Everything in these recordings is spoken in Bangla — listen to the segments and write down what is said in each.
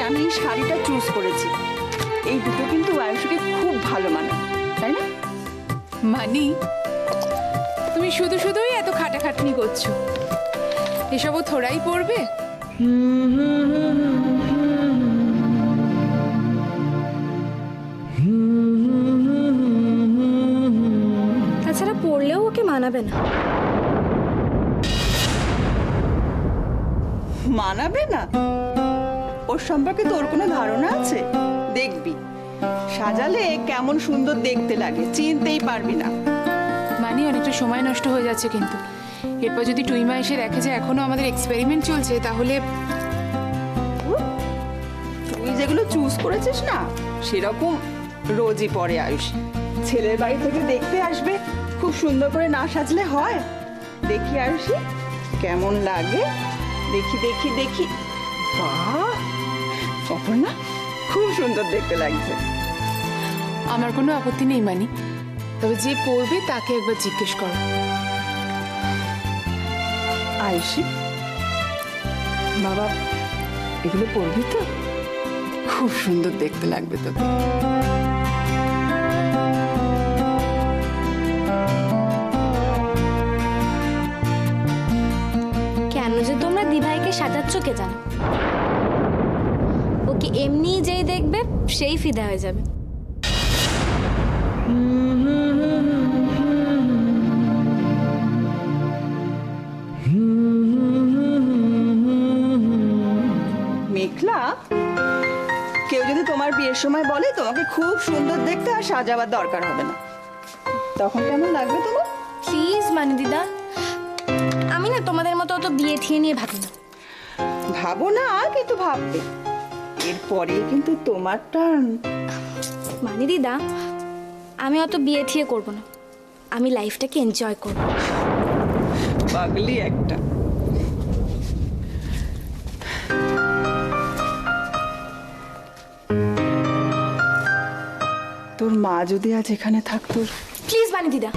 আমি এই শাড়িটা চুজ করেছি। এই দুটো কিন্তু আয়ুষকে খুব ভালো মানে, তাই না? মানি, তুমি শুধু শুধুই এত খাটাখাটনি করছো। এসবও থোড়াই পড়বে। তাছাড়া পড়লেও ওকে মানাবে না। মানাবে না? ওর সম্পর্কে তোর কোনো ধারণা আছে? দেখবি সাজালে কেমন সুন্দর দেখতে লাগে, চিনতেই পারবি না। মানি, অনেকটা সময় নষ্ট হয়ে যাচ্ছে কিন্তু। এরপর যদি টুইমা এসে দেখে যে এখনো আমাদের এক্সপেরিমেন্ট চলছে, তাহলে তুই যেগুলো চুজ করেছিস না, সেরকম রোজই পরে আয়ুষ। ছেলের বাড়ি থেকে দেখতে আসবে, খুব সুন্দর করে না সাজলে হয়? দেখি আয়ুষি কেমন লাগে, দেখি দেখি দেখি। বাহ, অপর্ণা খুব সুন্দর দেখতে লাগছে। আমার কোনো আপত্তি নেই মানি, তবে যে পড়বে তাকে একবার জিজ্ঞেস করো। আয়ুষি, বাবা এগুলো পরবি তো? খুব সুন্দর দেখতে লাগবে তোকে। কেন যে তোমরা দিভাইকে সাজাচ্ছ কে জানে। ওকে এমনি যেই দেখবে সেই ফিদা হয়ে যাবে। মেঘলা, কেউ যদি তোমার বিয়ের সময় বলে তোমাকে খুব সুন্দর দেখতে আর সাজাবার দরকার হবে না, তখন কেমন লাগবে তোমার? প্লিজ মানি দিদা, আমি না তোমাদের মতো অত বিয়ে থিয়ে নিয়ে ভাবি না। ভাবো না, কিন্তু ভাববে। এরপরে কিন্তু তোমার টার্ন। মানি দিদা, আমি অত বিয়ে থিয়ে করবো না, আমি লাইফটাকে এনজয় করবো। পাগলি একটা। তোর মা যদি আজ এখানে থাকতো। প্লিজ মানি দিদা।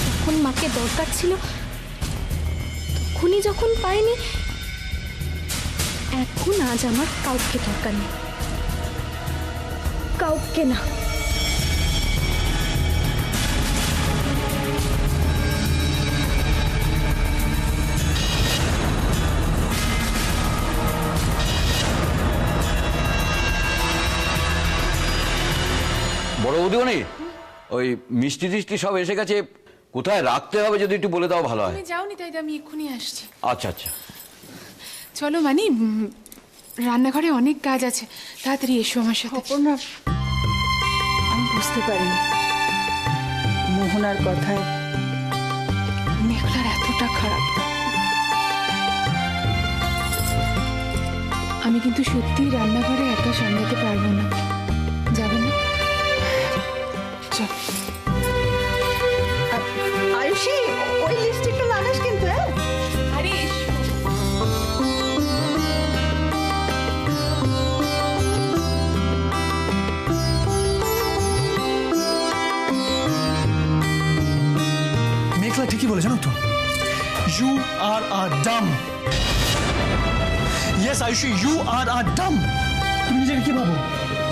যখন মাকে দরকার ছিল তখনই যখন পাইনি, এখন আজ আমার কাউকে দরকার নেই, কাউকে না। বড় বৌদিমণি, ওই মিষ্টি টিষ্টি সব এসে গেছে, কোথায় রাখতে হবে যদি একটু বলে দাও ভালো হয়। তুমি যাওনি, তাই তো আমি এক্ষুনি আসছি। আচ্ছা আচ্ছা। চলো মানি, রান্নাঘরে অনেক কাজ আছে, তাড়াতাড়ি এসো আমার সাথে। অপর্ণা, আমি বুঝতে পারিনি মোহনার কথায় মেঘলার এতটা খারাপ। আমি কিন্তু সত্যি রান্নাঘরে একা সামলাতে পারবো না। যাবে না? চল। আয়ুষি, ওই লিপস্টিকটা লাগাস কিন্তু। হ্যাঁ, আরে মেঘলা ঠিকই বলে, জানো তো, you R a Dam. Yes Ayushi, you আর আ ডাম। তুমি নিজেকে কি ভাবো?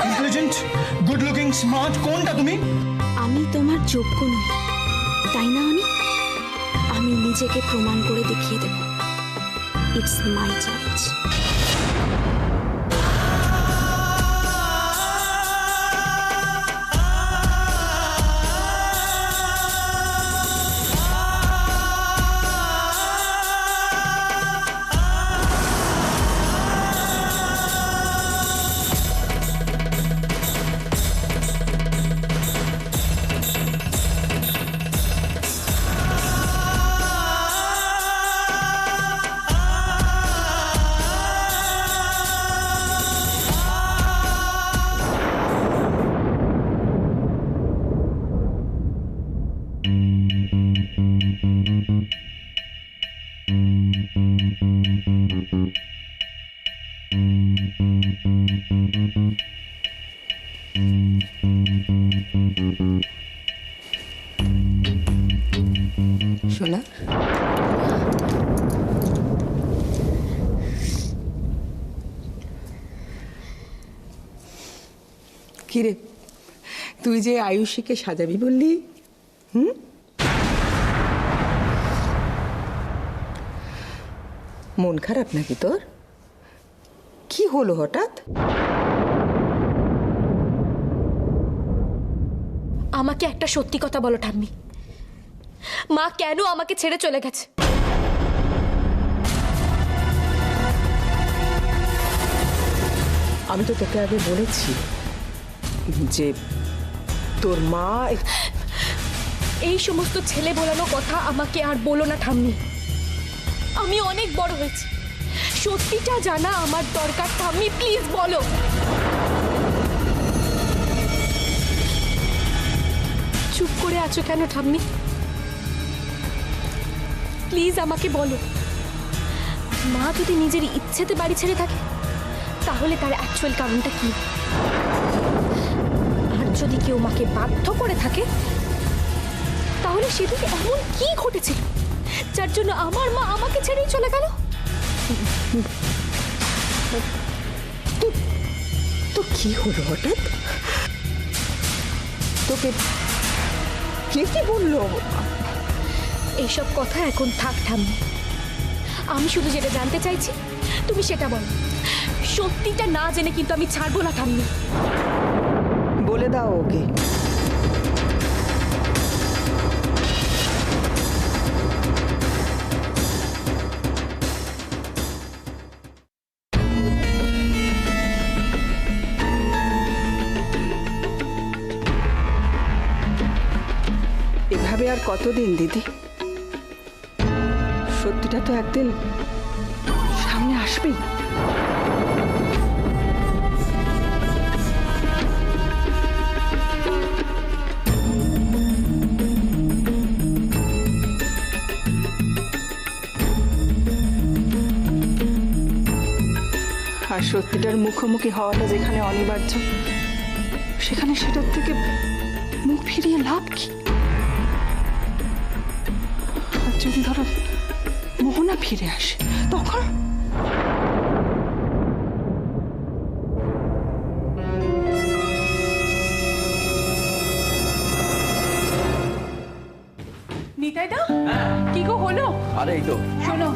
ইন্টেলিজেন্ট, গুড লুকিং, স্মার্ট, কোনটা তুমি? আমি তোমার যোগ্য নই, তাই না অনি? আমি নিজেকে প্রমাণ করে দেখিয়ে দেব। It's my challenge. কিরে, তুই যে আয়ুষীকে সাজাবি বললি, মন খারাপ নাকি তোর? কি হলো হঠাৎ? আমাকে একটা সত্যি কথা বলো ঠাম্মি, মা কেন আমাকে ছেড়ে চলে গেছে? আমি তো তোকে আগে বলেছি যে তোর মা এই সমস্ত ছেলে বোলানো কথা আমাকে আর বলো না ঠাম্মি। আমি অনেক বড় হয়েছি, সত্যিটা জানা আমার দরকার। ঠাম্মি প্লিজ বলো। চুপ করে আছো কেন ঠাম্মি? প্লিজ আমাকে বলো, মা যদি নিজের ইচ্ছেতে বাড়ি ছেড়ে থাকে তাহলে তার অ্যাকচুয়াল কারণটা কি? আর যদি কেউ মাকে বাধ্য করে থাকে তাহলে সেদিকে এমন কি ঘটেছিল যার জন্য আমার মা আমাকে ছেড়েই চলে গেল? তো কি হলো হঠাৎ? তোকে কে কি বললো? এইসব কথা এখন থাক ঠাম্মি, আমি শুধু যেটা জানতে চাইছি তুমি সেটা বলো। সত্যিটা না জেনে কিন্তু আমি ছাড়বো না ঠাম্মি। বলে দাও ওকে। এভাবে আর কতদিন দিদি? সত্যিটা তো একদিন সামনে আসবেই। আর সত্যিটার মুখোমুখি হওয়াটা যেখানে অনিবার্য, সেখানে সেটার থেকে মুখ ফিরিয়ে লাভ কি? আর যদি ধরো মোহনা ফিরে আসে তখন? নিতাইদা, কি গো হলো? আরে এই তো শোনো,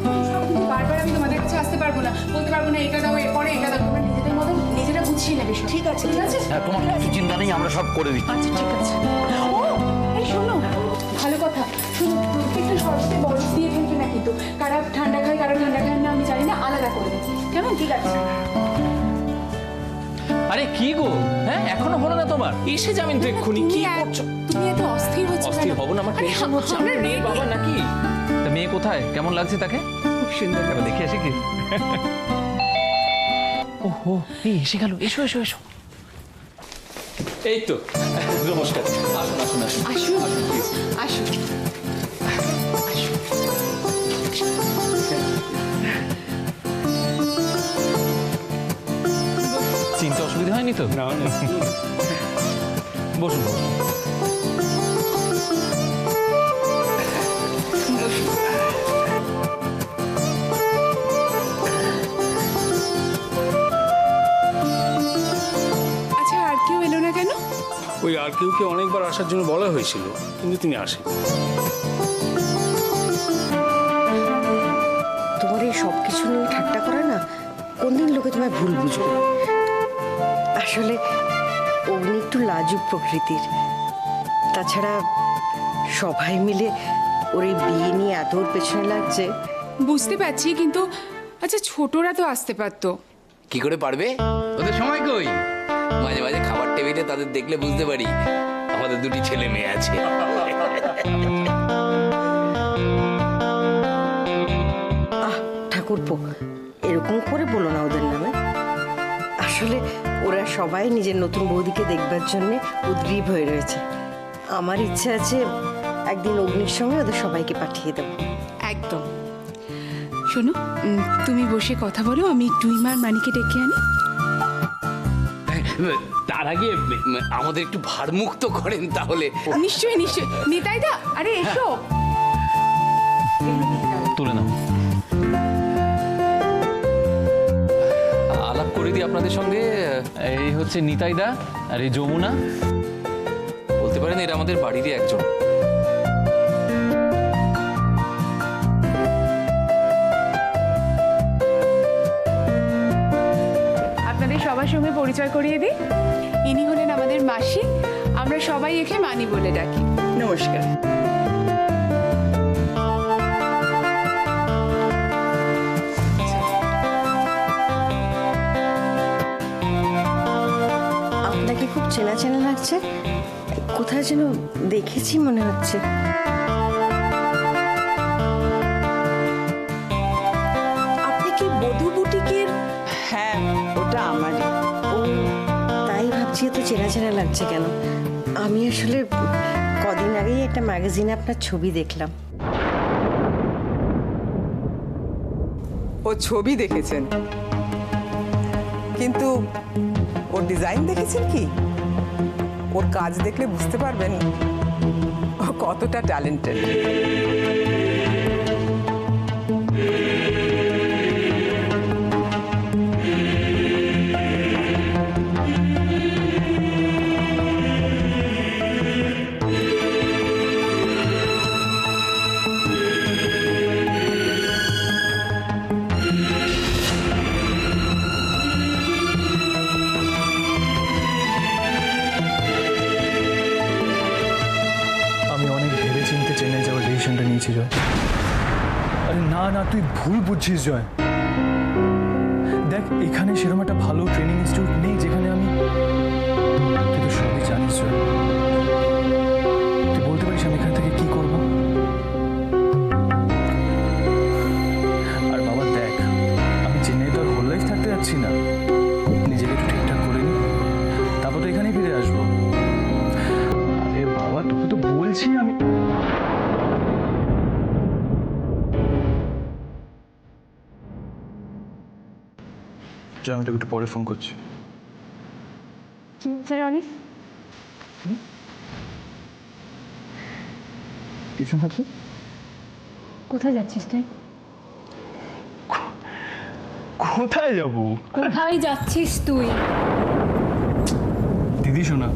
কিন্তু বারবার আমি তোমাদের কাছে আসতে পারবো না, বলতে পারবো না এটা দাও এরপরে এটা দাও। তোমরা নিজেদের মতো নিজেরা গুছিয়ে নেবে সব। ঠিক আছে, ঠিক আছে। হ্যাঁ, তোমার কিছু চিন্তা নেই, আমরা সব করে দিচ্ছি। আচ্ছা ঠিক আছে। ও এই শোনো, ভালো কথা, শুনো প্রত্যেকটা শরবতে বরফ দিয়ে ফেলবে না কিন্তু। কারা ঠান্ডা খায় কারা ঠান্ডা খায় না আমি জানি না, আলাদা করবে কেমন? ঠিক আছে। আরে কি গো, হ্যাঁ এখনো হলো না তোমার? এসে যাবেন তো এক্ষুনি, কি করছো? তুমি এত অস্থির হচ্ছে কেন? অস্থির হব না, আমার আরে, টেনশন হচ্ছে। আমরা আমার মেয়ে ready। বাবা নাকি? তা মেয়ে কোথায়, কেমন লাগছে তাকে? খুব সুন্দর। এবার দেখে আসি কি? ওহো, এই এসে গেল, এসো এসো এসো। এই তো, নমস্কার। আসুন আসুন আসুন। আসুন আসুন। চিন্তা অসুবিধা হয়নি তো? না না। বসুন বসুন। আচ্ছা, আর কেউ এলো না কেন? ওই আর কেউকে অনেকবার আসার জন্য বলা হয়েছিল, কিন্তু তিনি আসেন। তোমার এই সব কিছু নিয়ে ঠাট্টা করা না, কোনদিন লোকে তোমায় ভুল বুঝবে। আসলে অগ্নি একটু লাজুক প্রকৃতির। তাছাড়া সবাই মিলে ওর এই বিয়ে নিয়ে এত ওর পেছনে লাগছে। বুঝতে পারছি, কিন্তু আচ্ছা ছোটরা তো আসতে পারতো। কি করে পারবে? ওদের সময় কই? মাঝে মাঝে খাবার টেবিলে তাদের দেখলে বুঝতে পারি আমাদের দুটি ছেলে মেয়ে আছে। আহ ঠাকুরপো, এরকম করে বলো না ওদের নামে। আসলে ওরা সবাই নিজের নতুন বৌদিকে দেখবার জন্য উদ্গ্রীব হয়ে রয়েছে। আমার ইচ্ছে আছে একদিন অগ্নির সঙ্গে ওদের সবাইকে পাঠিয়ে দেবো। একদম। শোনো, তুমি বসে কথা বলো, আমি টুইমার মানিকে ডেকে আনি। তার আগে আমাদের একটু ভারমুক্ত করেন তাহলে। নিশ্চয়ই নিশ্চয়ই। নিতাইদা, আরে এসো। তুলে নাও। আলাপ করে দিই আপনাদের সঙ্গে। এই হচ্ছে নিতাইদা আর এই যমুনা। বলতে পারেন এরা আমাদের বাড়িরই একজন। আপনাদের সবার সঙ্গে পরিচয় করিয়ে দিই, ইনি হলেন আমাদের মাসি। আমরা সবাই একে মানি বলে ডাকি। নমস্কার। আপনাকে খুব চেনা চেনা লাগছে, কোথায় যেন দেখেছি মনে হচ্ছে। আপনি কি বধূ বুটিকের? হ্যাঁ, ওটা আমারই। ও, তাই ভাবছি এত চেনা চেনা লাগছে কেন। আমি আসলে কদিন আগেই একটা ম্যাগাজিনে আপনার ছবি দেখলাম। ও ছবি দেখেছেন, কিন্তু ওর ডিজাইন দেখেছেন কি? ওর কাজ দেখলে বুঝতে পারবেন ও কতটা ট্যালেন্টেড। আমি অনেক ভেবে চিন্তে চেন্নাই যাওয়ার ডিসিশনটা নিয়েছি জয়। আরে না না, তুই ভুল বুঝছিস জয়। দেখ, এখানে সেরকম একটা ভালো ট্রেনিং ইনস্টিটিউট নেই যেখানে আমি, তুই তো সবই জানিস জয়। তুই বলতে পারিস আমি এখান থেকে কি করব? আর বাবা দেখ, আমি চেন্নাই তো আর হোল লাইফ থাকতে যাচ্ছি না। নিজেকে একটু ঠিকঠাক করে নি, তারপর তো এখানেই ফিরে আসবো। আরে বাবা, তোকে তো বলছি আমি। আমি তোকে একটু পরে ফোন করছি। কিছু না তো? কোথায় যাচ্ছিস তুই? কোথায় যাব? কোথায় যাচ্ছিস তুই? দিদি শোনা,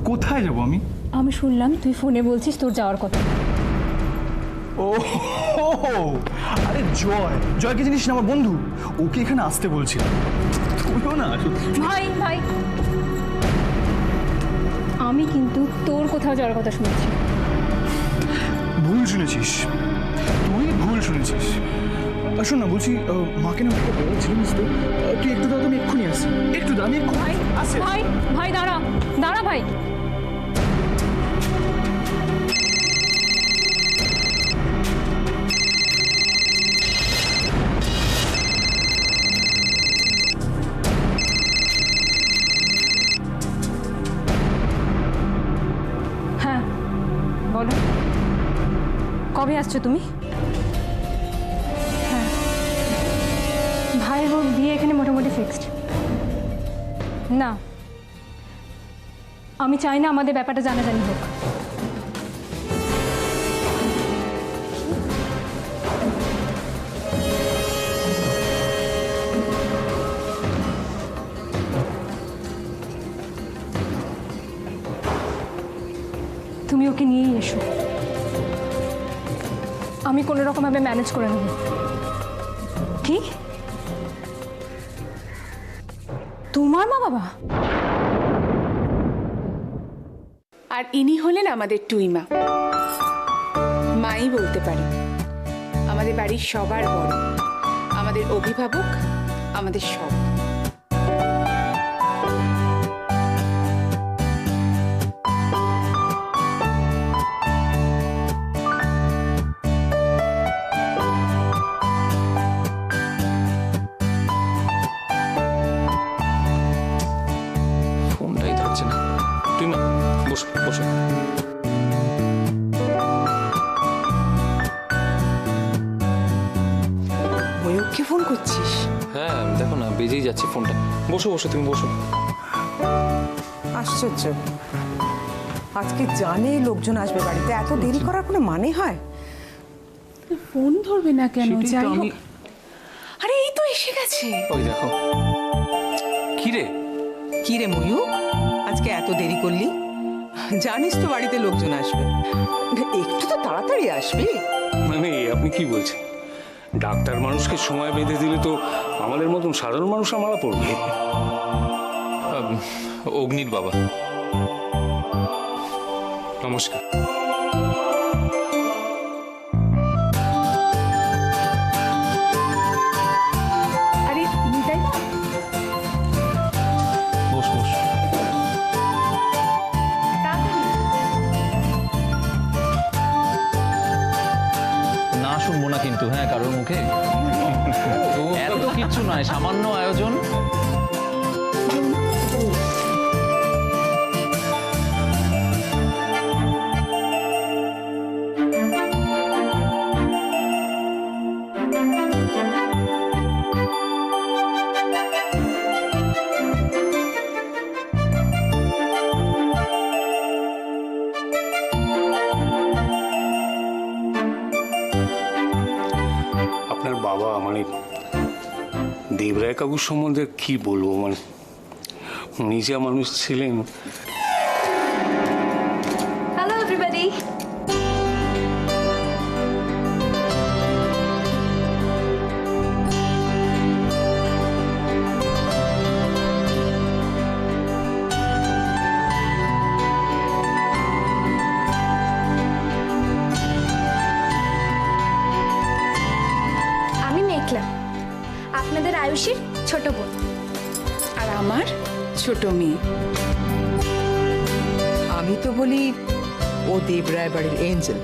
কোথায় যাব আমি? আমি শুনলাম তুই ফোনে বলছিস তোর যাওয়ার কথা। ও হো, হো, আরে জয়, জয় কি জিনিস না আমার বন্ধু, ওকে এখানে আসতে বলছিলাম। তুইও না ভাই ভাই, আমি কিন্তু তোর কোথাও যাওয়ার কথা শুনছি। ভুল শুনেছিস, তুই ভুল শুনেছিস। আর শোন না, বলছি মাকে না একটা বলেছিলিস তো, তুই একটু দাও, আমি এক্ষুনি আসি। একটু দাও, আমি এক্ষুনি আসি। ভাই ভাই দাঁড়া দাঁড়া ভাই। হ্যাঁ বলো, কবে আসছো তুমি? হ্যাঁ, ভাইয়ের হোক বিয়ে এখানে মোটামুটি ফিক্সড। না, আমি চাই না আমাদের ব্যাপারটা জানাজানি হোক। তুমি ওকে নিয়েই এসো, আমি কোনো রকমভাবে ম্যানেজ করে নেব। কি? তোমার মা বাবা? আর ইনি হলেন আমাদের টুইমা, মাই বলতে পারি। আমাদের বাড়ির সবার বড়, আমাদের অভিভাবক, আমাদের সব। ফোনটাই ধরছে না। তুই না, বসো বসো। ময়ূরকে ফোন করছিস? হ্যাঁ দেখো না, বেজেই যাচ্ছে ফোনটা। বসো বসো, তুমি বসো। আশ্চর্য, আজকে জানে লোকজন আসবে বাড়িতে, এত দেরি করার কোনো মানে হয়? ফোন ধরবে না কেন? সেটাই তো যাই আমি। হোক, আরে এই তো এসে গেছে। ওই দেখো। রে? কি রে ময়ূক, আজকে এত দেরি করলি? জানিস তো বাড়িতে লোকজন আসবে, একটু তো তাড়াতাড়ি আসবি। মানে আপনি কি বলছেন? ডাক্তার মানুষকে সময় বেঁধে দিলে তো আমাদের মতন সাধারণ মানুষ মারা পড়বে। অগ্নির বাবা। নমস্কার। আরে নিতাই না, বস বস। না শুনবো না কিন্তু, হ্যাঁ, কারোর মুখে এত কিচ্ছু নয়, সামান্য আয়োজন। আপনার বাবা মানে দেবরায় কাকুর সম্বন্ধে কি বলবো, মানে উনি যা মানুষ ছিলেন। Hello everybody. আমি মেঘলা, আপনাদের আয়ুষীর ছোট বোন। আর আমার ছোট মেয়ে। আমি তো বলি ও দেবরায় বাড়ির এঞ্জেল,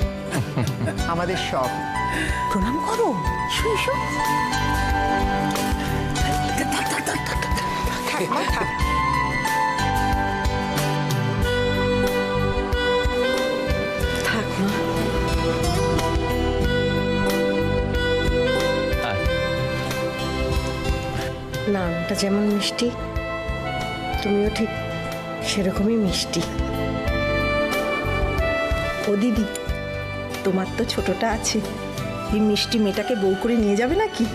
আমাদের সব। প্রণাম করো, শুই শো। থাক মা। নামটা যেমন মিষ্টি, তুমিও ঠিক সেরকমই মিষ্টি। ও দিদি, তোমার তো ছোটটা আছে, এই মিষ্টি মেয়েটাকে বউ করে নিয়ে যাবে নাকি?